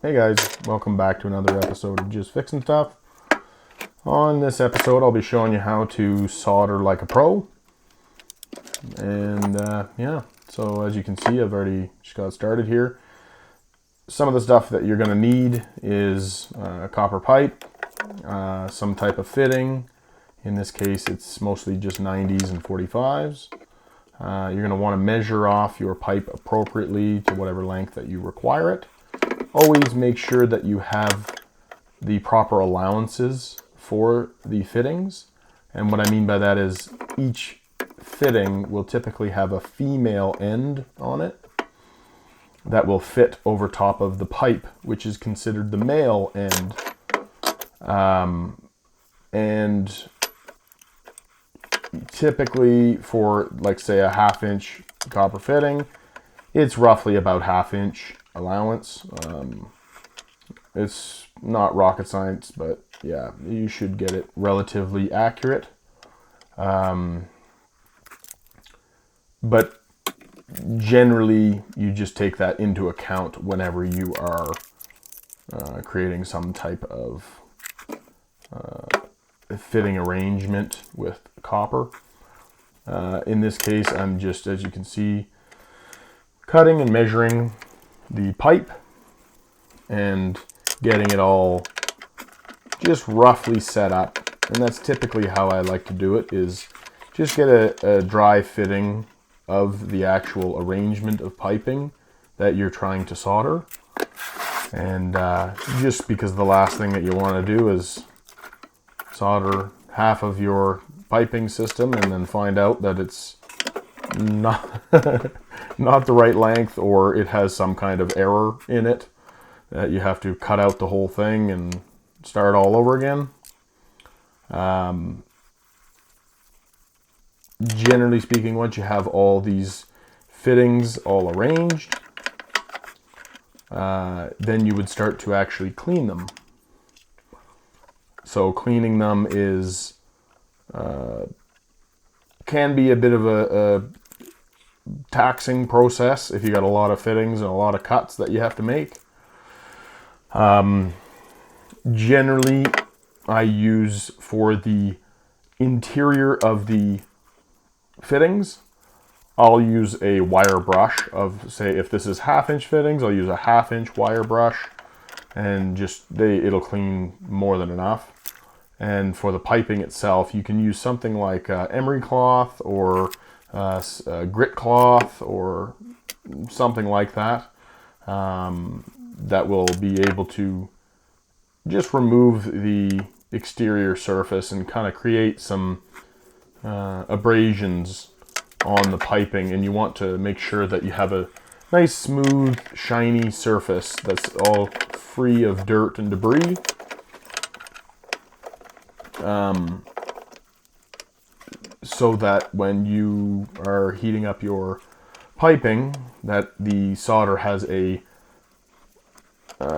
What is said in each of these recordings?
Hey guys, welcome back to another episode of Just Fixing Stuff. On this episode, I'll be showing you how to solder like a pro. And yeah, so as you can see, I've already just got started here. Some of the stuff that you're going to need is a copper pipe, some type of fitting. In this case, it's mostly just 90s and 45s. You're going to want to measure off your pipe appropriately to whatever length that you require it. Always make sure that you have the proper allowances for the fittings. And what I mean by that is each fitting will typically have a female end on it that will fit over top of the pipe, which is considered the male end. And typically for, like, say, a 1/2 inch copper fitting, it's roughly about 1/2 inch allowance. It's not rocket science, but yeah, you should get it relatively accurate. But generally, you just take that into account whenever you are creating some type of fitting arrangement with copper. In this case, I'm just, as you can see, cutting and measuring the pipe and getting it all just roughly set up. And that's typically how I like to do it, is just get a dry fitting of the actual arrangement of piping that you're trying to solder. And just because the last thing that you want to do is solder half of your piping system and then find out that it's not not the right length, or it has some kind of error in it that you have to cut out the whole thing and start all over again. Generally speaking, once you have all these fittings all arranged, then you would start to actually clean them. So cleaning them is can be a bit of a taxing process if you got a lot of fittings and a lot of cuts that you have to make. Generally, I use, for the interior of the fittings, I'll use a wire brush of, say, if this is 1/2 inch fittings, I'll use a 1/2 inch wire brush, and just it'll clean more than enough. And for the piping itself, you can use something like emery cloth or grit cloth or something like that, that will be able to just remove the exterior surface and kind of create some abrasions on the piping. And you want to make sure that you have a nice, smooth, shiny surface that's all free of dirt and debris. So that when you are heating up your piping, that the solder has a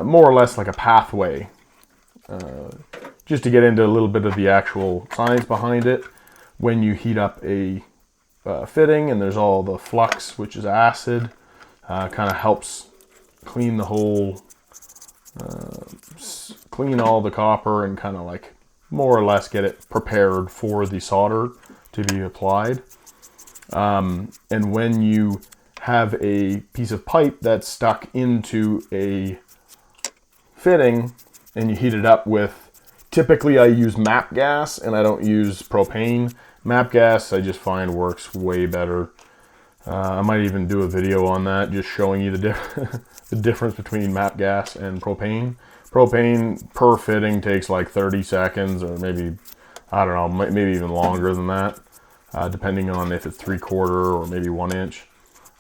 more or less like a pathway. Just to get into a little bit of the actual science behind it, when you heat up a fitting and there's all the flux, which is acid, kind of helps clean the whole, clean all the copper and kind of like more or less get it prepared for the solder to be applied. And when you have a piece of pipe that's stuck into a fitting and you heat it up with, typically I use MAP gas and I don't use propane. MAP gas I just find works way better. I might even do a video on that, just showing you the difference between MAP gas and propane. Propane per fitting takes like 30 seconds, or maybe, I don't know, maybe even longer than that, depending on if it's 3/4 or maybe 1 inch.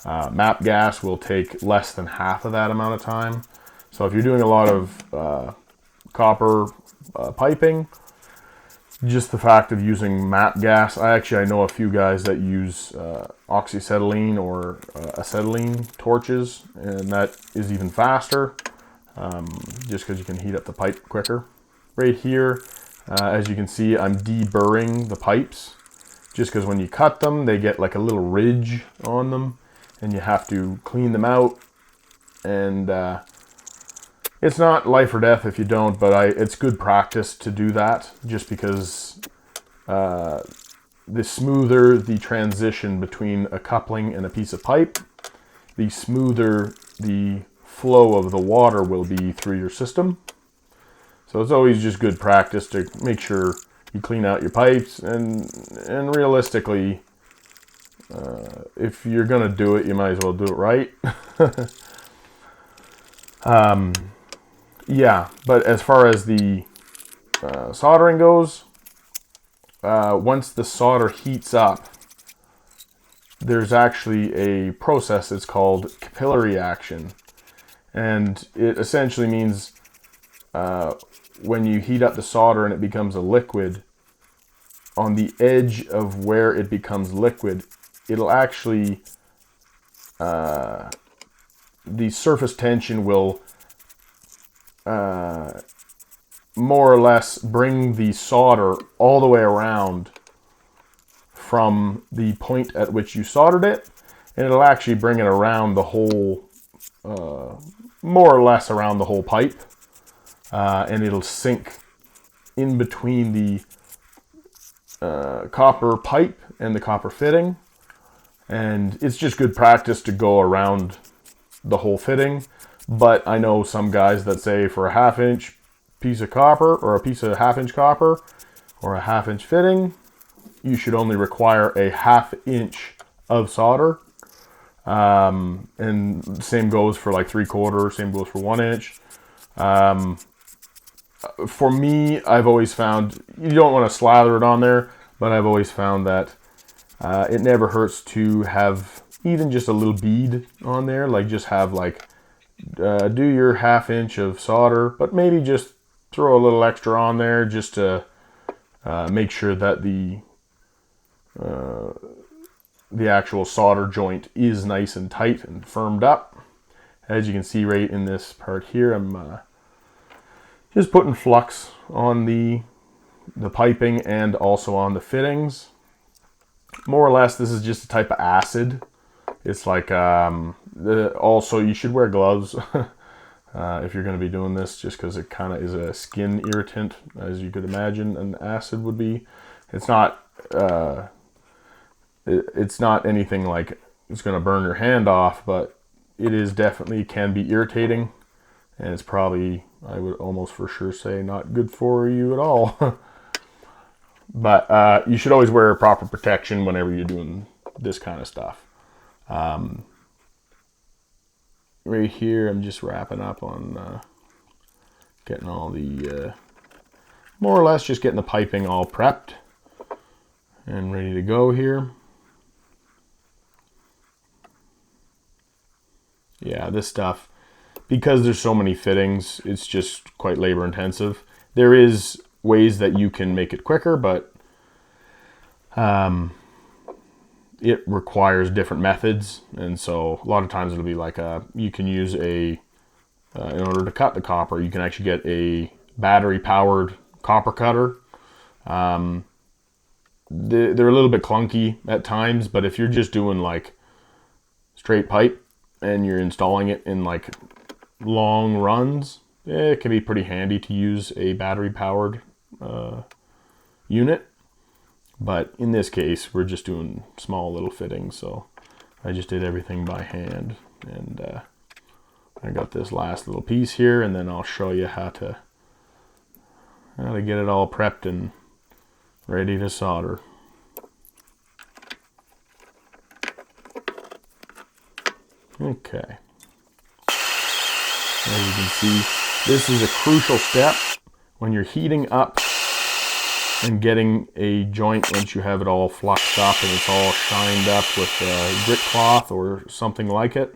MAP gas will take less than half of that amount of time. So if you're doing a lot of copper piping, just the fact of using MAP gas, I know a few guys that use oxyacetylene or acetylene torches, and that is even faster, just because you can heat up the pipe quicker. Right here, as you can see, I'm deburring the pipes, just because when you cut them, they get like a little ridge on them, and you have to clean them out and It's not life or death if you don't, but it's good practice to do that, just because the smoother the transition between a coupling and a piece of pipe, the smoother the flow of the water will be through your system. So it's always just good practice to make sure you clean out your pipes, and realistically, if you're gonna do it, you might as well do it right. Yeah, but as far as the soldering goes, once the solder heats up, there's actually a process. It's called capillary action, and it essentially means when you heat up the solder and it becomes a liquid, on the edge of where it becomes liquid, it'll actually, the surface tension will more or less bring the solder all the way around from the point at which you soldered it, and it'll actually bring it around the whole, more or less around the whole pipe, and it'll sink in between the copper pipe and the copper fitting, and it's just good practice to go around the whole fitting. But I know some guys that say for a 1/2 inch piece of copper, or a piece of 1/2 inch copper, or a 1/2 inch fitting, you should only require a 1/2 inch of solder. And same goes for like 3/4, same goes for 1 inch. For me, I've always found, you don't want to slather it on there, but I've always found that it never hurts to have even just a little bead on there. Like just have like, do your 1/2 inch of solder, but maybe just throw a little extra on there just to make sure that the actual solder joint is nice and tight and firmed up. As you can see right in this part here, I'm just putting flux on the piping and also on the fittings. More or less, this is just a type of acid. It's like, also you should wear gloves if you're going to be doing this, just because it kind of is a skin irritant, as you could imagine an acid would be. It's not anything like it's going to burn your hand off, but it is definitely can be irritating, and it's probably, I would almost for sure say, not good for you at all. But you should always wear proper protection whenever you're doing this kind of stuff. Right here, I'm just wrapping up on getting all the, more or less just getting the piping all prepped and ready to go here. Yeah, this stuff, because there's so many fittings, it's just quite labor intensive. There is ways that you can make it quicker, but it requires different methods, and so a lot of times it'll be like you can use in order to cut the copper, you can actually get a battery powered copper cutter. They're a little bit clunky at times, but if you're just doing like straight pipe and you're installing it in like long runs, it can be pretty handy to use a battery powered unit. But in this case, we're just doing small little fittings, so I just did everything by hand. And I got this last little piece here, and then I'll show you how to get it all prepped and ready to solder. Okay. As you can see, this is a crucial step when you're heating up and getting a joint. Once you have it all fluxed up and it's all shined up with grit cloth or something like it,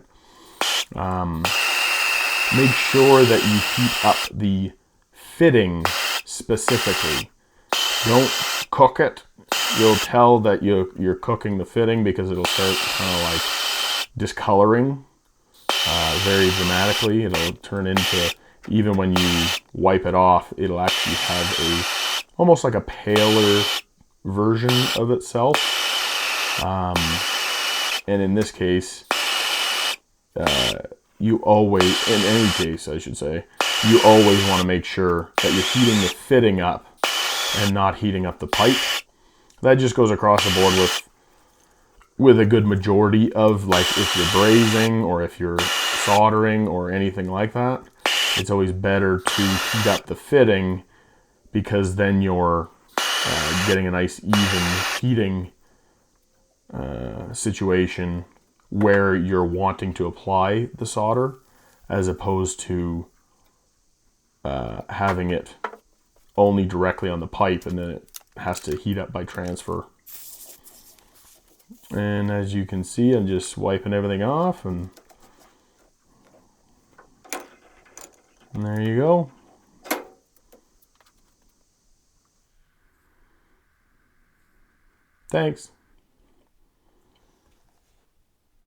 make sure that you heat up the fitting specifically. Don't cook it. You'll tell that you're cooking the fitting because it'll start kind of like discoloring very dramatically. It'll turn into, even when you wipe it off, it'll actually have almost like a paler version of itself. And in this case, you always, in any case, I should say, you always want to make sure that you're heating the fitting up and not heating up the pipe. That just goes across the board with a good majority of, like, if you're brazing or if you're soldering or anything like that. It's always better to heat up the fitting, because then you're getting a nice even heating situation where you're wanting to apply the solder, as opposed to having it only directly on the pipe and then it has to heat up by transfer. And as you can see, I'm just wiping everything off, and there you go. Thanks.